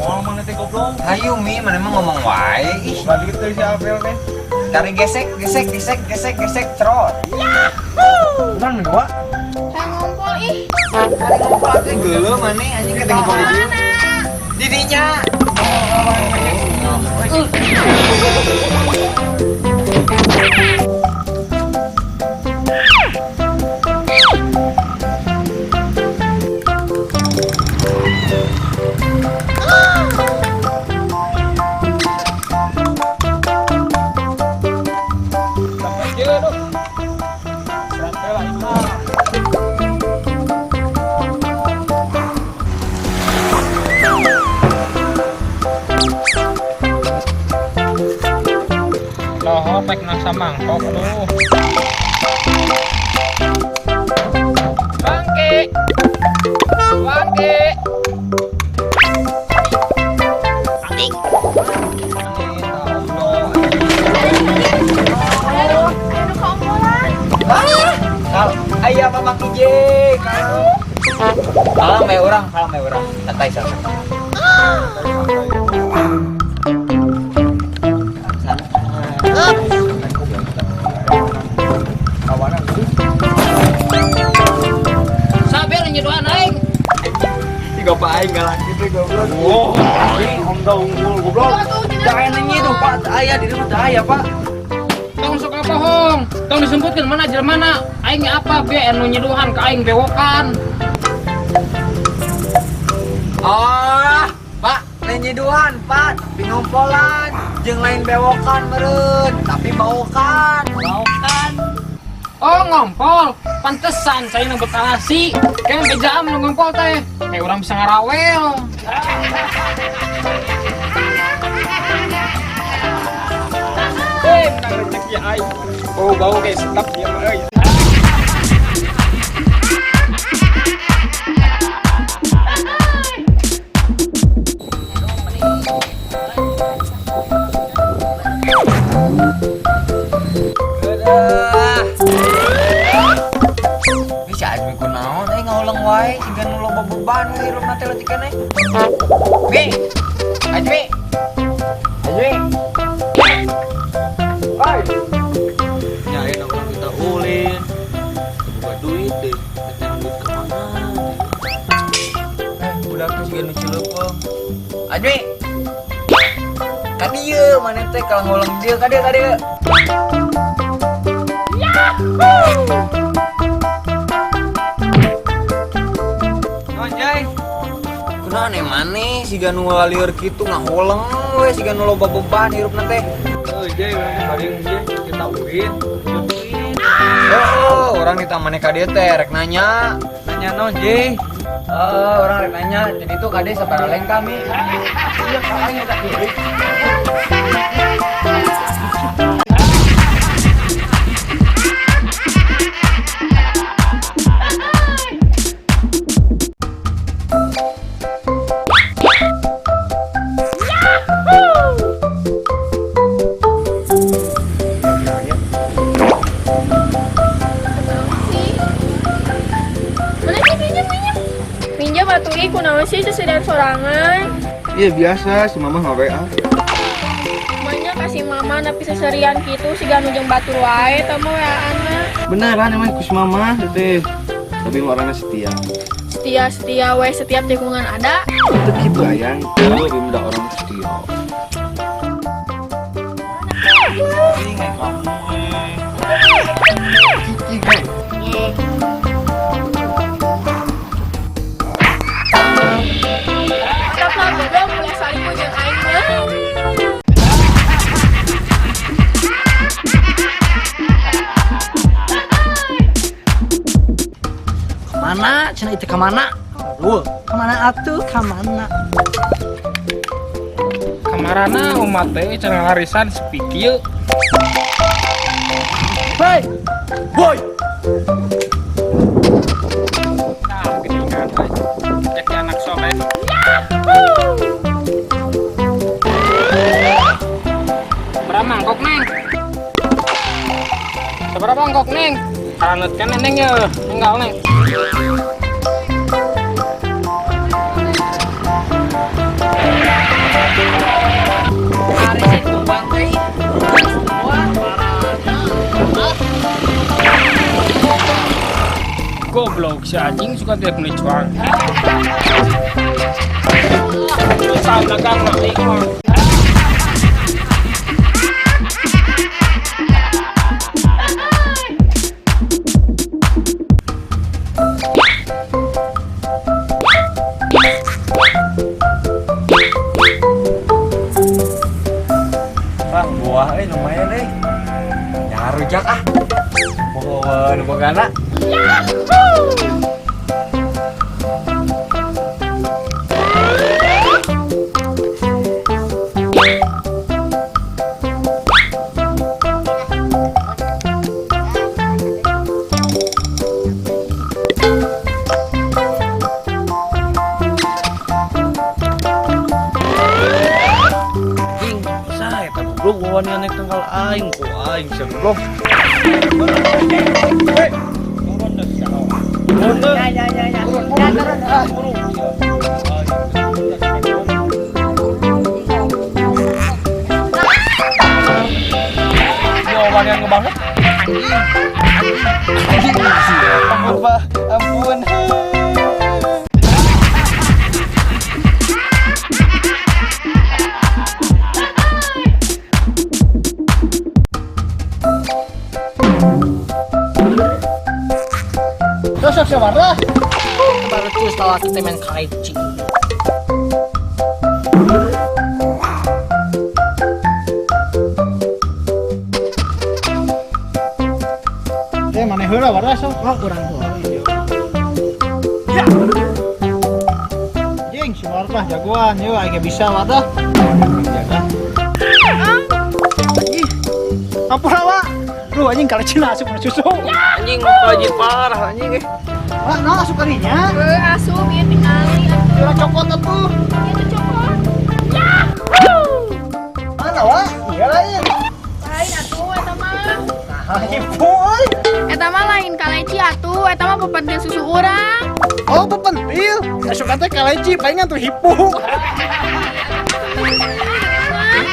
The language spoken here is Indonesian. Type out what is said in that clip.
Ngomong mana teh goblok. Hayu Mi, mana emang ngomong wae. Ih, Balik teh si April teh. tarik gesek, cerot. Bukan dua. Saya ngompol ih. Tarik ngompol teh geuleuh maneh anjing kita ngompol di dieu. Didinya. Pek nasa mangkok tuh. Bangke. Ayah Mama Kije, kalau me orang, santai. Sabar nyedoan aing. Tiga Pak Aing galak gitu goblok. Oh, ini om dah unggul goblok. Jangan nyidu Pak, ayah di rumah ayah Pak. Tong sok apa hong? Tong disebutkan mana aja mana? Aing apa biar anu nyeduhan ke aing bewokan. Oh, Pak, lain nyiduhan Pak, tapi ngompolan, jeung lain bewokan meureun, tapi bawokan. Oh ngompol, pantesan saya nang betalasi. Kayak bejaan nu ngompol teh. Kayak orang bisa ngarawel. Menang rezeki aing. Oh bau kayak sedap dia mah euy. Bisa aja kunaon, ngaulang wae, siga nu loba beban hirup na teh leutik keneh. Mi, Ajmi. Hai. Nyain orang kita ulin. Buka duit deh. Ketemu duit kemana? Udah tuh siga nu cileupeng. Ajmi. Ka dieu maneh teh kalau ngaulang dieu ka dieu. Anjay. Kunaon maneh siga nu ngalieur kitu ngahuleng we siga nu loba beban hirupna teh. Jay, orang paling dia kita ulin. Oh, orang ditamane ka dieu teh rek nanya. Nanya non Jay. Orang rek nanya, jadi tuh kade sabaraha leng kami. Iya kalanya tak duit. Pinjam atuh ih kunaon sih sesudah sorangan. Iya biasa si mama nge-WA. Manya kasih mama tapi seserian gitu siga nu jeung batur wae teh mah WA-na. Beneran emang kus mama teh. Tapi orangnya setia. Setia we setiap tikungan ada. Itu gitu ayang. Lu lebih mudah orang setia. Tapi goblok mulai saling jeung aing mah. Mana cenah itu kemana? Lu kemana atuh kemana? Kamarana umat teh cenah larisan sepi kieu. Hei, boy. Nah, geningan teh. Jadi anak soleh. Berapa mangkok, Neng? Seberapa mangkok, Neng? Karanut kan Neng ya, tinggal Neng. si anjing suka tidak menicuan. Sama kang naik mah. Bang, buah lumayan jangan rujak bawa bogana. Ding, saya tak goblok bawa nih naik tanggal aing, ku aing sia goblok. Jawaban yang ngebanget. Ampun, Pak. Ampun. Sosok siapa dah? Baru tuh setelah kita main kaici. Mana heula wadah sok? Oh, kurang tuh. Ya. Jeng, si Wardah jagoan, yuk aya bisa wadah. Jaga. Ampun awak. Lu anjing kalau cina asup susu. Anjing wajib parah anjing. Wah, nah asup karinya. Asup ieu tingali. Kira cokot atuh. Itu cokot. Mana wah? Iya lain. Lain atuh eta mah. Anjing boy. Eta mah lain kaleci atuh, eta mah pepentil susu urang. Oh, pepentil. Asup teh kaleci palingan tuh hipu. Nah.